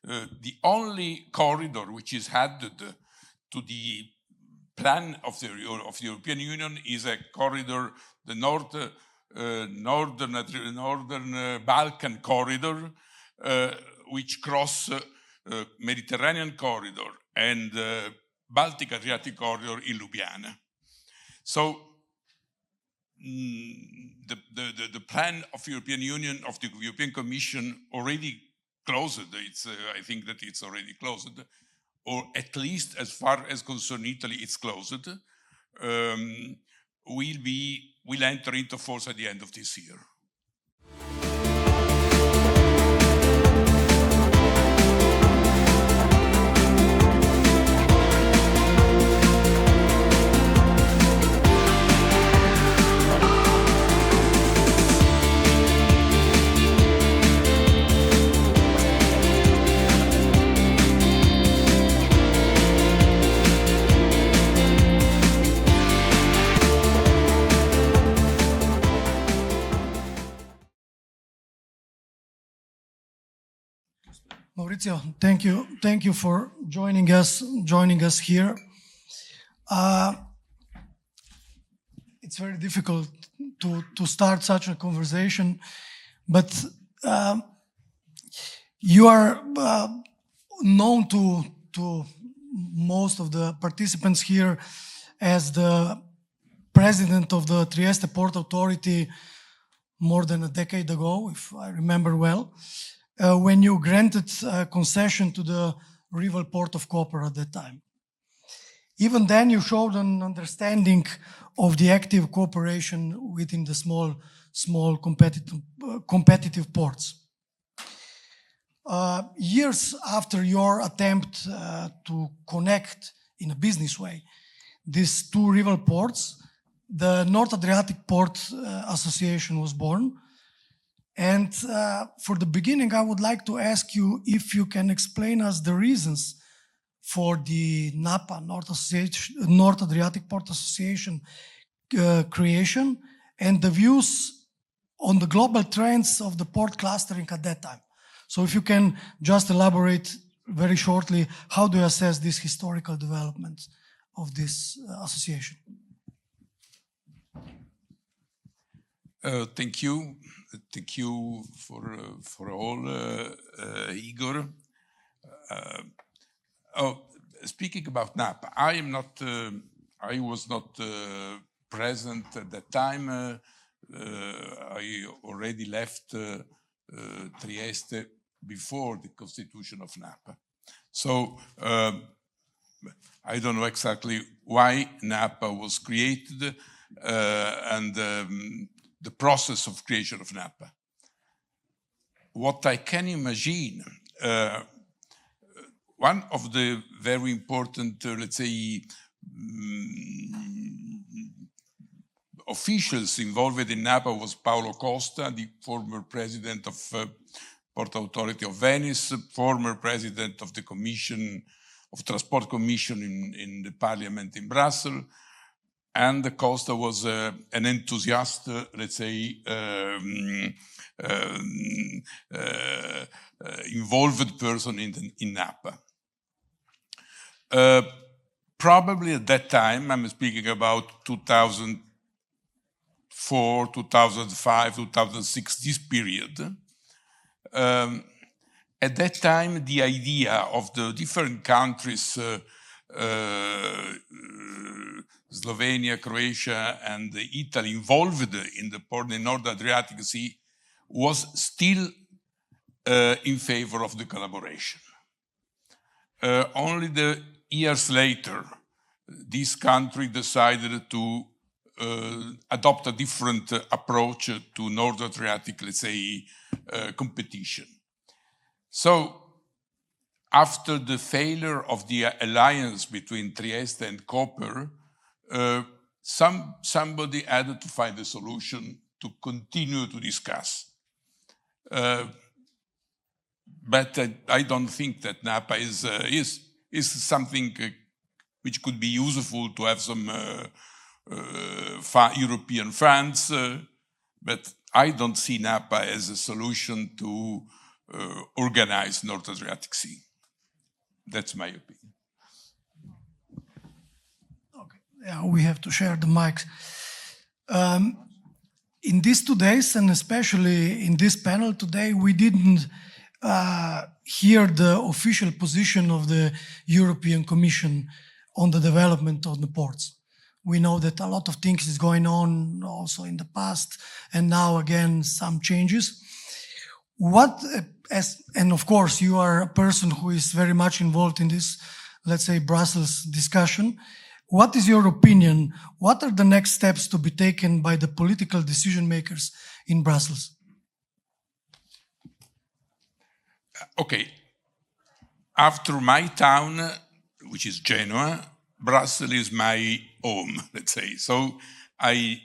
the only corridor which is added to the plan of the European Union is a corridor, the northern Balkan corridor, which cross Mediterranean corridor and Baltic Adriatic corridor in Ljubljana. So the plan of European Union, of the European Commission, already closed. I think that it's already closed, or at least as far as concern Italy, it's closed. Will enter into force at the end of this year. Maurizio, thank you for joining us here. It's very difficult to start such a conversation, but you are known to most of the participants here as the president of the Trieste Port Authority more than a decade ago, if I remember well. When you granted concession to the rival port of Koper at that time. Even then you showed an understanding of the active cooperation within the small competitive ports. Years after your attempt to connect in a business way these two rival ports, the North Adriatic Port Association was born. And for the beginning, I would like to ask you if you can explain us the reasons for the NAPA, North Adriatic Port Association creation, and the views on the global trends of the port clustering at that time. So if you can just elaborate very shortly, how do you assess this historical development of this association? Thank you. Thank you for all, Igor. Speaking about NAPA, I was not present at that time. I already left Trieste before the constitution of NAPA. So I don't know exactly why NAPA was created and the process of creation of NAPA. What I can imagine, one of the very important, let's say, officials involved in NAPA was Paolo Costa, the former president of Port Authority of Venice, former president of the Commission of Transport Commission in the Parliament in Brussels. And Costa was an enthusiast, let's say, involved person in NAPA. Probably at that time, I'm speaking about 2004, 2005, 2006, this period. At that time, the idea of the different countries, Slovenia, Croatia, and Italy involved in the port in North Adriatic Sea was still in favor of the collaboration. Only the years later, this country decided to adopt a different approach to North Adriatic, let's say, competition. So, after the failure of the alliance between Trieste and Koper, somebody had to find a solution to continue to discuss. But I don't think that NAPA is something which could be useful to have some European funds, but I don't see NAPA as a solution to organized North Adriatic Sea. That's my opinion. Okay. Yeah, we have to share the mics. In these 2 days, and especially in this panel today, we didn't hear the official position of the European Commission on the development of the ports. We know that a lot of things is going on also in the past, and now again some changes. And of course you are a person who is very much involved in this, let's say, Brussels discussion. What is your opinion? What are the next steps to be taken by the political decision makers in Brussels? Okay. After my town, which is Genoa, Brussels is my home, let's say. So I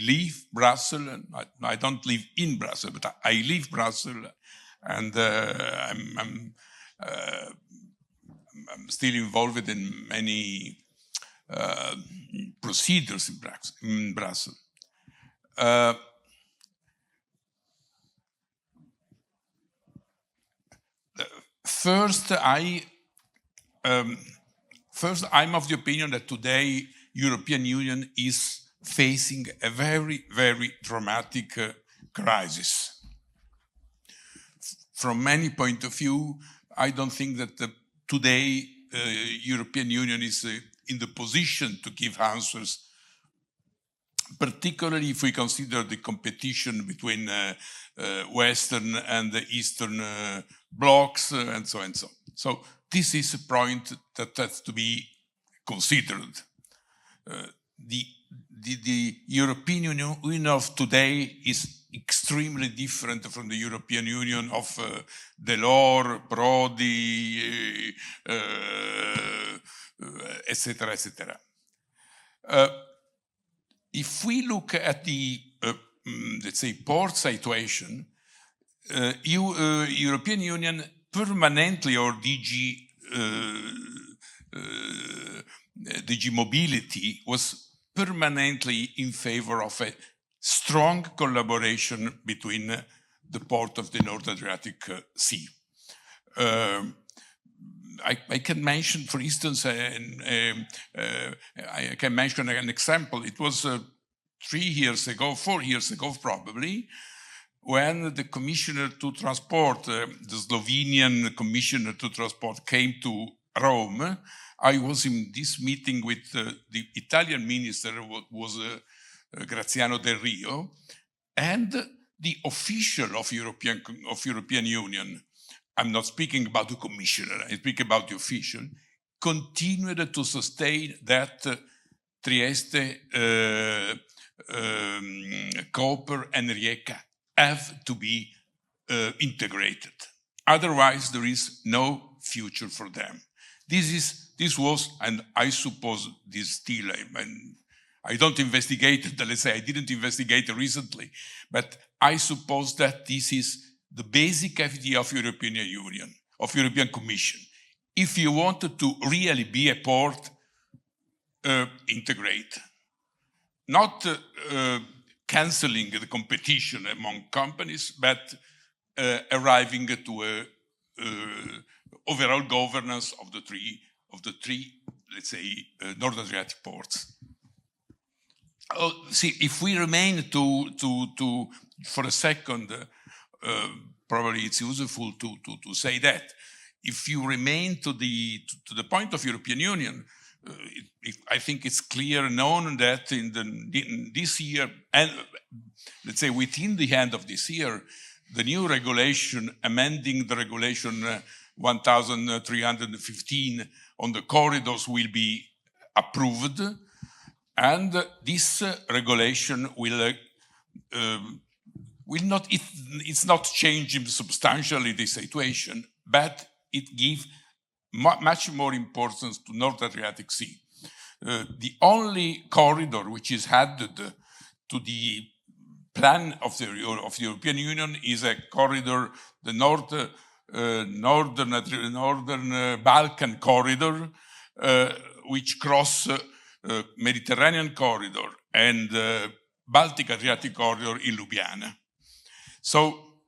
leave Brussels. I don't live in Brussels, but I leave Brussels, and I'm still involved in many procedures in Brussels. First, I'm of the opinion that today European Union is facing a very, very dramatic crisis. From many point of view, I don't think that today European Union is in the position to give answers, particularly if we consider the competition between Western and the Eastern blocks and so on and so on. So this is a point that has to be considered. The European Union of today is extremely different from the European Union of Delors, Prodi, etc., etc. If we look at the, let's say, port situation, European Union permanently, or DG Mobility was permanently in favor of a strong collaboration between the port of the North Adriatic Sea. I can mention, for instance, I can mention an example. It was 4 years ago probably, when the Commissioner to Transport, the Slovenian Commissioner to Transport, came to Rome. I was in this meeting with the Italian minister, was Graziano Del Rio, and the official of European Union. I'm not speaking about the commissioner, I speak about the official, continued to sustain that Trieste, Koper and Rijeka have to be integrated. Otherwise, there is no future for them. This was, and I suppose this still, I don't investigate, let's say I didn't investigate recently, but I suppose that this is the basic idea of European Union, of European Commission. If you wanted to really be a port, integrate. Not cancelling the competition among companies, but arriving to a overall governance of the three, let's say, North Adriatic ports. See, if we remain for a second, probably it's useful to say that if you remain to the point of European Union, I think it's clear known that in this year, and let's say within the end of this year, the new regulation amending the regulation 1315 on the corridors will be approved, and this regulation will not, it's not changing substantially the situation, but it gives much more importance to North Adriatic Sea. The only corridor which is added to the plan of the European Union is a corridor, the Northern Balkan corridor, which cross Mediterranean corridor and Baltic Adriatic corridor in Ljubljana. So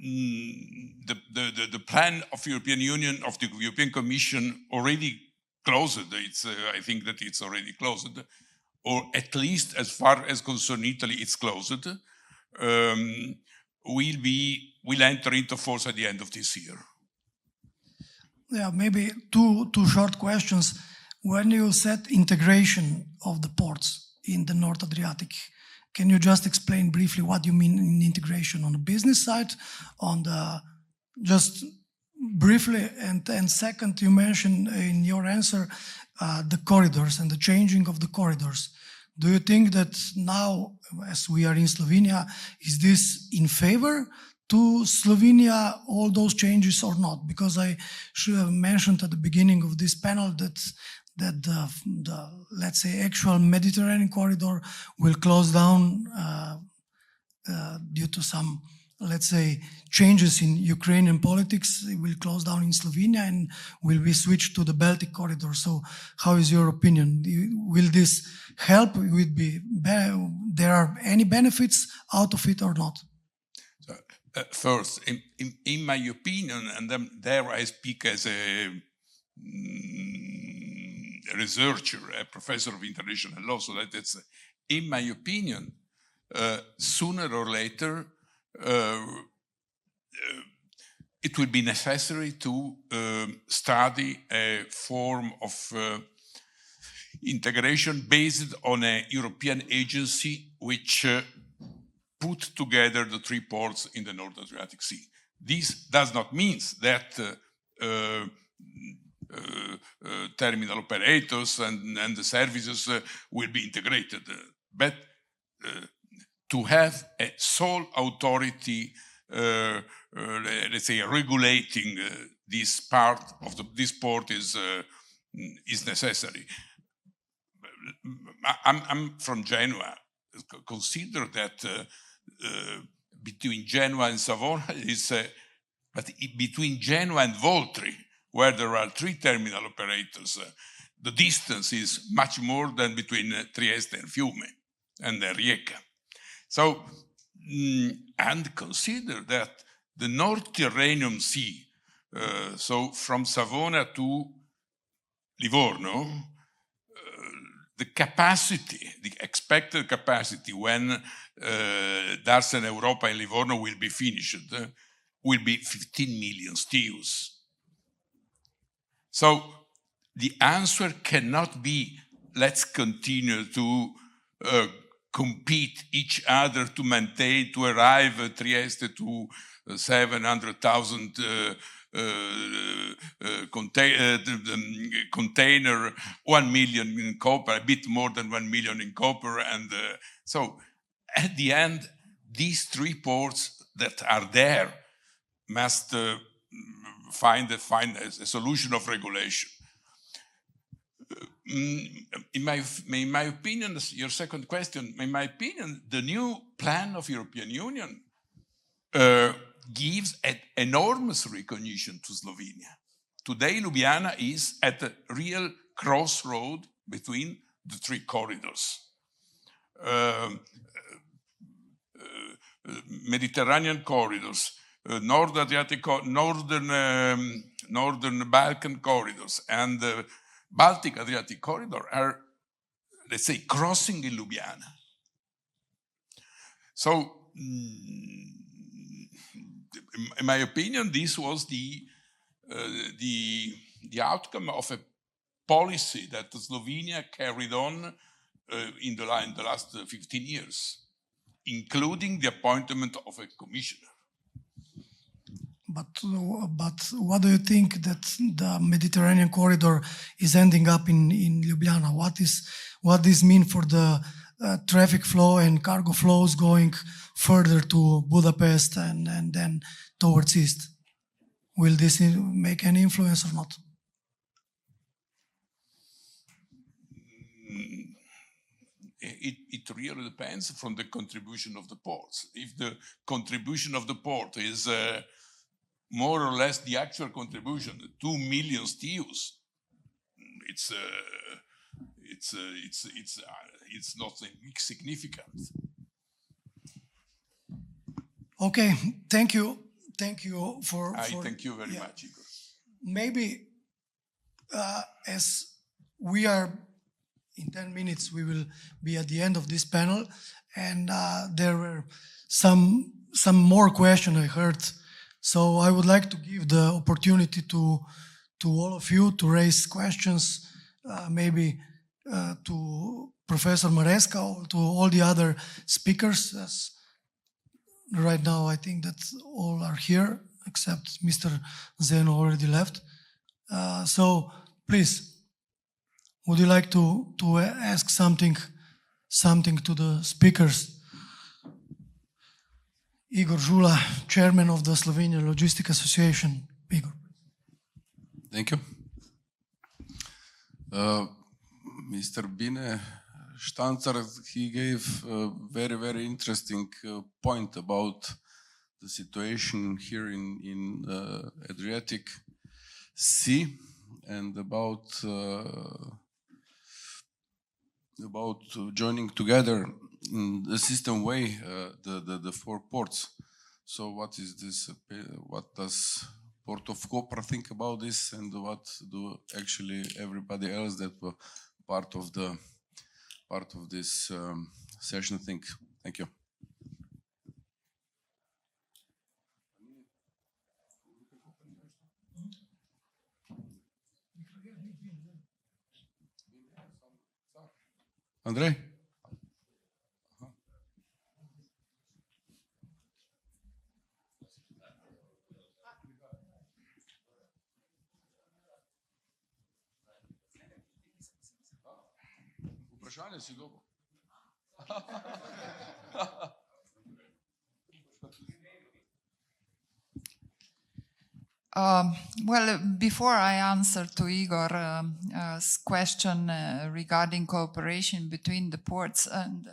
the plan of European Union, of the European Commission already closed. I think that it's already closed, or at least as far as concern Italy, it's closed. Will enter into force at the end of this year. Yeah, maybe two short questions. When you said integration of the ports in the North Adriatic, can you just explain briefly what you mean in integration on the business side, just briefly, and second, you mentioned in your answer the corridors and the changing of the corridors. Do you think that now, as we are in Slovenia, is this in favor to Slovenia, all those changes, or not? Because I should have mentioned at the beginning of this panel that the let's say actual Mediterranean corridor will close down due to some, let's say, changes in Ukrainian politics. It will close down in Slovenia and will be switched to the Baltic corridor. So how is your opinion? Will this help? There are any benefits out of it or not? So, first, in my opinion, and there I speak as a researcher, a professor of international law, so that it's, in my opinion, sooner or later, it will be necessary to study a form of integration based on a European agency which put together the three ports in the North Adriatic Sea. This does not mean that terminal operators and the services will be integrated, but to have a sole authority, let's say, regulating this part of this port is necessary. I'm from Genoa. Consider that between Genoa and Savona but between Genoa and Voltri, where there are three terminal operators, the distance is much more than between Trieste and Fiume and Rijeka. So, and consider that the North Tyrrhenian Sea, so from Savona to Livorno, the capacity, the expected capacity when Darsen Europa and Livorno will be finished, will be 15 million TEUs. So the answer cannot be, let's continue to compete each other to maintain, to arrive at Trieste to 700,000 container, 1 million in copper, a bit more than 1 million in copper. And so at the end, these three ports that are there must find a solution of regulation. In my opinion, your second question, in my opinion, the new plan of European Union gives an enormous recognition to Slovenia. Today, Ljubljana is at a real crossroad between the three corridors. Mediterranean corridors, North Adriatic, Northern Balkan corridors, and the Baltic Adriatic corridor are, let's say, crossing in Ljubljana. So, in my opinion, this was the outcome of a policy that Slovenia carried on in the last 15 years, including the appointment of a commissioner. But what do you think that the Mediterranean corridor is ending up in Ljubljana? What this mean for the traffic flow and cargo flows going further to Budapest and then towards east? Will this make any influence or not? It really depends from the contribution of the ports. If the contribution of the port is more or less the actual contribution, 2 million TEUs, it's not significant. Okay, thank you. thank you for... Thank you very much, Igor. Maybe as we are in 10 minutes, we will be at the end of this panel, and there were some more questions I heard. So I would like to give the opportunity to all of you to raise questions, maybe to Professor Maresca or to all the other speakers. As right now, I think that all are here, except Mr. Zeno already left. So please, would you like to ask something to the speakers? Igor Žula, Chairman of the Slovenia Logistic Association. Igor. Thank you. Mr. Bine Stanzer, he gave a very, very interesting point about the situation here in Adriatic Sea and about joining together in the system way the four ports. So what is this? What does Port of Koper think about this, and what do actually everybody else that were part of this session think? Thank you. Andrej? Vprašanje si dobil. Well, before I answer to Igor's question regarding cooperation between the ports, and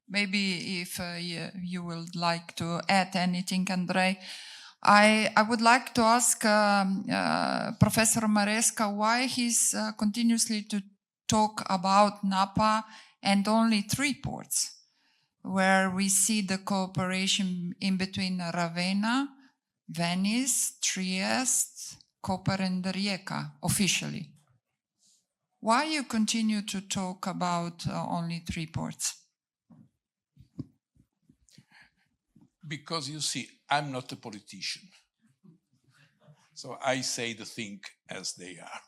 maybe if you would like to add anything, Andrej, I would like to ask Professor Maresca why he's continuously to talk about Napa and only 3 ports, where we see the cooperation in between Ravenna, Venice, Trieste, Koper and Rijeka, officially. Why you continue to talk about only 3 ports? Because you see, I'm not a politician. So I say the thing as they are.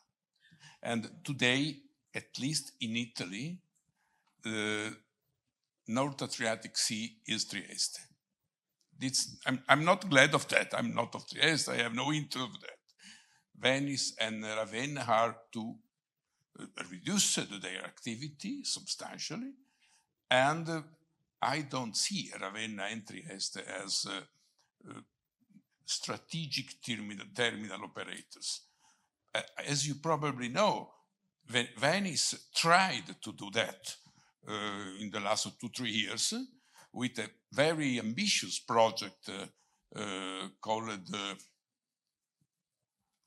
And today, at least in Italy, the North Adriatic Sea is Trieste. I'm not glad of that. I'm not of Trieste. I have no interest of that. Venice and Ravenna are to reduce their activity substantially, and I don't see Ravenna and Trieste as strategic terminal operators. As you probably know, Venice tried to do that in the last 2-3 years with a very ambitious project called,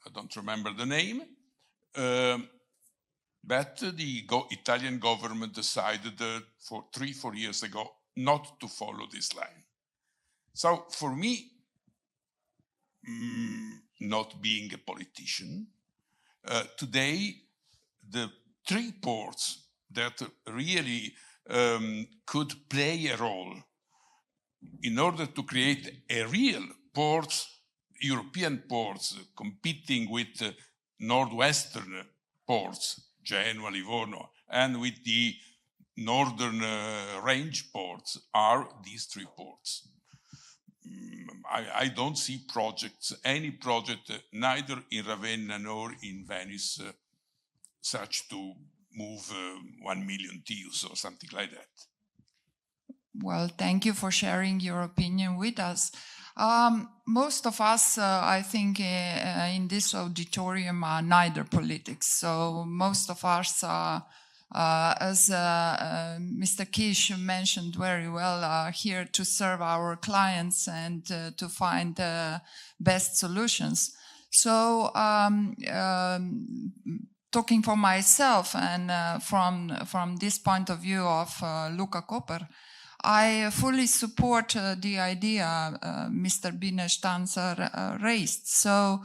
I don't remember the name, but the Italian government decided for 3-4 years ago not to follow this line. So for me, not being a politician, today the 3 ports that really could play a role in order to create a real ports, European ports, competing with northwestern ports, Genoa, Livorno, and with the northern range ports, are these 3 ports. I don't see any project, neither in Ravenna nor in Venice, such to move 1 million TEUs or something like that. Well, thank you for sharing your opinion with us. Most of us, I think, in this auditorium are neither politics. So most of us are, as Mr. Kish mentioned very well, are here to serve our clients and to find the best solutions. So talking for myself and from this point of view of Luka Koper, I fully support the idea Mr. Binestanza raised. So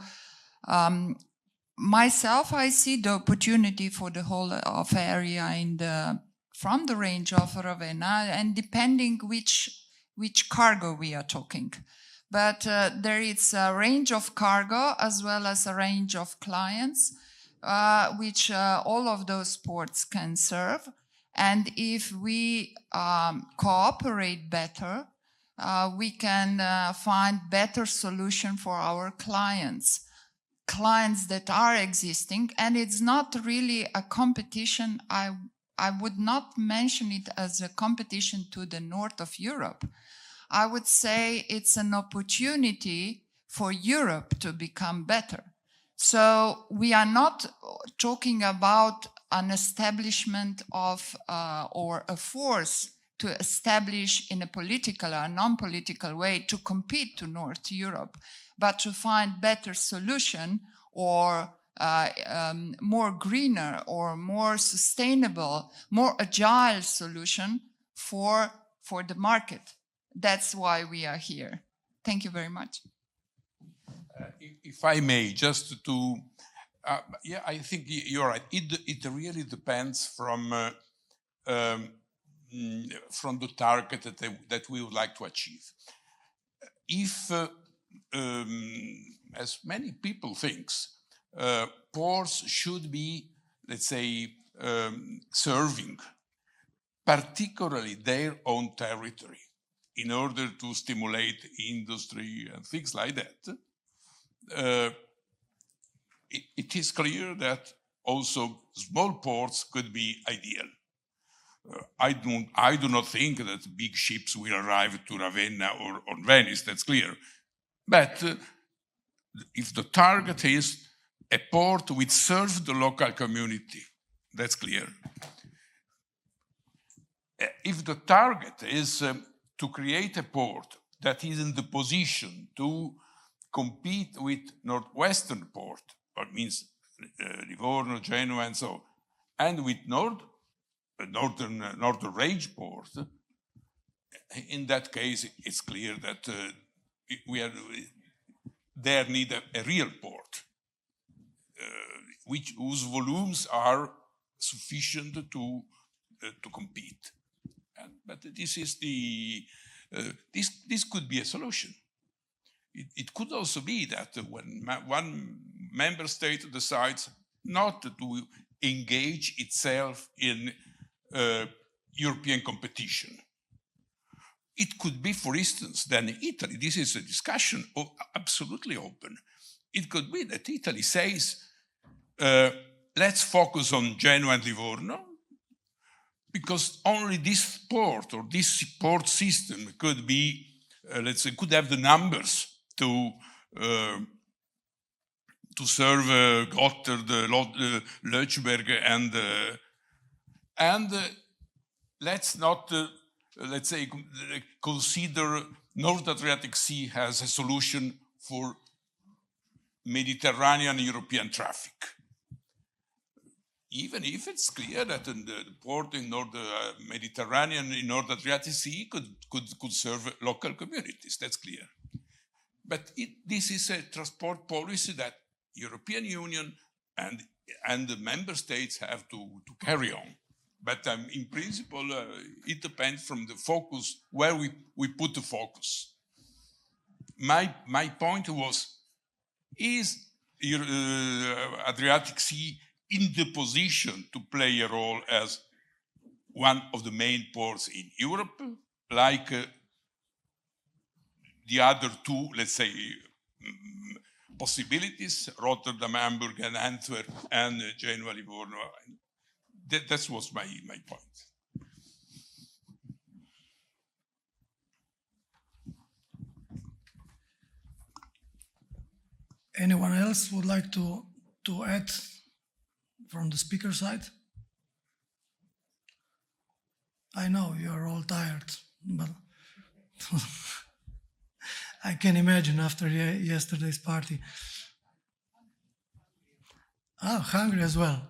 myself, I see the opportunity for the whole of area from the range of Ravenna, and depending which cargo we are talking. But there is a range of cargo as well as a range of clients, which all of those ports can serve. And if we cooperate better, we can find better solution for our clients that are existing. And it's not really a competition. I would not mention it as a competition to the north of Europe. I would say it's an opportunity for Europe to become better. So we are not talking about an establishment of or a force to establish in a political or non-political way to compete to North Europe, but to find better solution or more greener or more sustainable, more agile solution for the market. That's why we are here. Thank you very much. If I may, just to, yeah, I think you're right. It really depends from the target that we would like to achieve. If, as many people think, ports should be, let's say, serving particularly their own territory in order to stimulate industry and things like that, it is clear that also small ports could be ideal. I do not think that big ships will arrive to Ravenna or Venice, that's clear. But if the target is a port which serves the local community, that's clear. If the target is to create a port that is in the position to compete with Northwestern port, or means Livorno, Genoa, and so, and with Northern Range port, in that case, it's clear that there need a real port, whose volumes are sufficient to compete. But this is this could be a solution. It could also be that when one member state decides not to engage itself in European competition, it could be, for instance, then Italy. This is a discussion absolutely open. It could be that Italy says, let's focus on Genoa and Livorno, because only this port or this port system could be, let's say, could have the numbers to serve Gotthard, Lötschberg, and let's not, let's say, consider North Adriatic Sea as a solution for Mediterranean European traffic. Even if it's clear that the port in North Mediterranean, in North Adriatic Sea could serve local communities, that's clear. But this is a transport policy that European Union and the member states have to carry on. But in principle, it depends from the focus, where we put the focus. My point was, is Adriatic Sea in the position to play a role as one of the main ports in Europe, like the other two, let's say, possibilities, Rotterdam, Hamburg, and Antwerp, and Genoa, Livorno. That was my point. Anyone else would like to add from the speaker side? I know you are all tired, but I can imagine after yesterday's party. Hungry as well.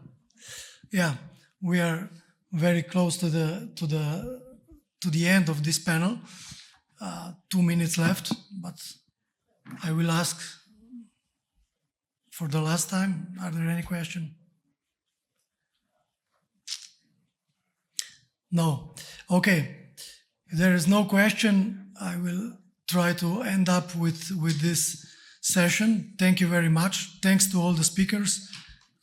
Yeah, we are very close to the to the end of this panel. 2 minutes left, but I will ask for the last time. Are there any questions? No. Okay. If there is no question, I will try to end up with this session. Thank you very much. Thanks to all the speakers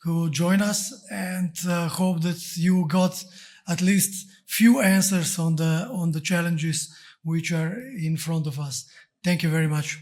who joined us, and hope that you got at least few answers on the challenges which are in front of us. Thank you very much.